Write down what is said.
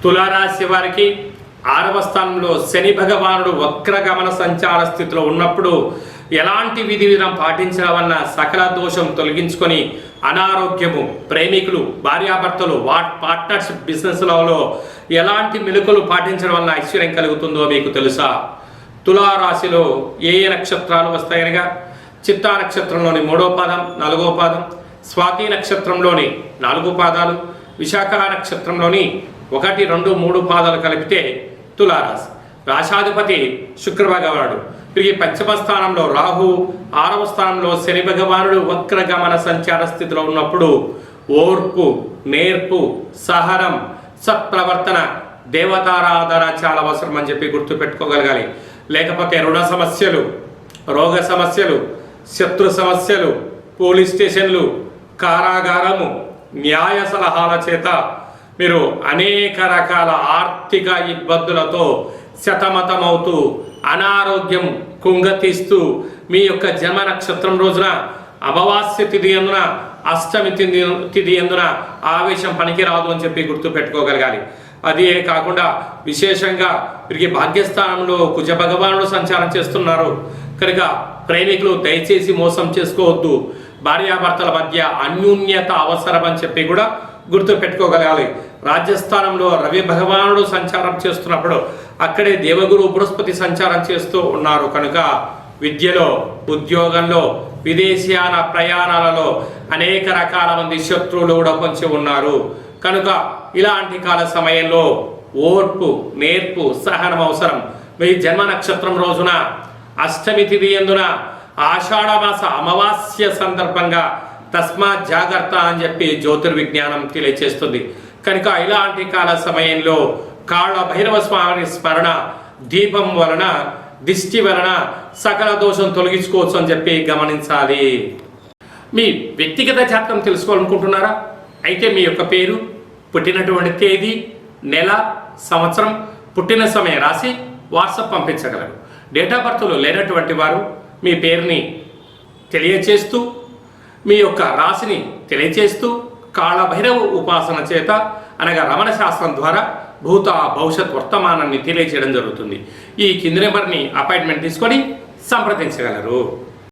తులారాశి వారికి 6వ స్థానంలో శని భగవానుడు వక్రగమన సంచార స్థితిలో ఉన్నప్పుడు ఎలాంటి విధి విధానం పాటించడం వలన సకల దోషం తొలగించుకొని అనారోగ్యము, ప్రేమికులు, భార్యాభర్తలు, పార్ట్నర్షిప్ బిజినెస్లలో ఎలాంటి మెలకువలు పాటించడం వలన ఐశ్వర్యం కలుగుతుందో మీకు తెలుసా? తులారాశిలో ఏ నక్షత్రాలు వస్తాయనగా చిత్తా నక్షత్రంలోని 3వ పాదం, 4వ పాదం, స్వాతి నక్షత్రంలోని 4 పాదాలు, విశాఖ నక్షత్రంలోని 1, 2, 3 పాదాలు కలిపితే తులారాశి. రాశాధిపతి శుక్ర భగవానుడు. తిరిగి 5వ స్థానంలో రాహు, 6వ స్థానంలో శని భగవానుడు వక్రగమన సంచార స్థితిలో ఉన్నప్పుడు ఓర్పు, నేర్పు, సహనం, సత్ప్రవర్తన, దేవతారాధన చాలా అవసరం అని చెప్పి గుర్తుపెట్టుకోగలగాలి. లేకపోతే రుణ సమస్యలు, రోగ సమస్యలు, శత్రు సమస్యలు, పోలీస్ స్టేషన్లు, కారాగారము, న్యాయ సలహాల చేత మీరు అనేక రకాల ఆర్థిక ఇబ్బందులతో సతమతమవుతూ అనారోగ్యం కుంగతీస్తూ మీ యొక్క జన్మ నక్షత్రం రోజున అమావాస్య తిథి ఎందున, అష్టమి తిథి ఎందున ఆవేశం పనికిరాదు అని చెప్పి గుర్తుపెట్టుకోగలగాలి. అదే కాకుండా విశేషంగా వీరికి భాగ్యస్థానంలో కుజ భగవానుడు సంచారం చేస్తున్నారు కనుక ప్రేమికులు దయచేసి మోసం చేసుకోవద్దు. భార్యాభర్తల మధ్య అన్యోన్యత అవసరం అని చెప్పి కూడా గుర్తుపెట్టుకోగలగాలి. రాజ్యస్థానంలో రవి భగవానుడు సంచారం చేస్తున్నప్పుడు అక్కడే దేవగురు బృహస్పతి సంచారం చేస్తూ ఉన్నారు కనుక విద్యలో, ఉద్యోగంలో, విదేశీయాన ప్రయాణాలలో అనేక రకాల మంది శత్రువులు కూడా పొంచి ఉన్నారు కనుక ఇలాంటి కాల సమయంలో ఓర్పు, నేర్పు, సహనం అవసరం. మీ జన్మ నక్షత్రం రోజున అష్టమి తిథి ఎందున ఆషాఢమాస అమావాస్య సందర్భంగా తస్మాత్ జాగ్రత్త అని చెప్పి జ్యోతిర్విజ్ఞానం తెలియచేస్తుంది కనుక ఇలాంటి కాల సమయంలో కాళ భైరవ స్వామి స్మరణ, దీపం వలన, దిష్టి వలన సకల దోషం తొలగించుకోవచ్చు అని చెప్పి గమనించాలి. మీ వ్యక్తిగత జాతకం తెలుసుకోవాలనుకుంటున్నారా? అయితే మీ యొక్క పేరు, పుట్టినటువంటి తేదీ, నెల, సంవత్సరం, పుట్టిన సమయం రాసి వాట్సాప్ పంపించగలరు. డేట్ ఆఫ్ బర్త్లో లేనటువంటి వారు మీ పేరుని తెలియచేస్తూ, మీ యొక్క రాశిని తెలియచేస్తూ కాళభైరవ ఉపాసన చేత అనగా రమణ శాస్త్రం ద్వారా భూత, భవిష్యత్, వర్తమానాన్ని తెలియచేయడం జరుగుతుంది. ఈ కింది నెంబర్ని అపాయింట్మెంట్ తీసుకొని సంప్రదించగలరు.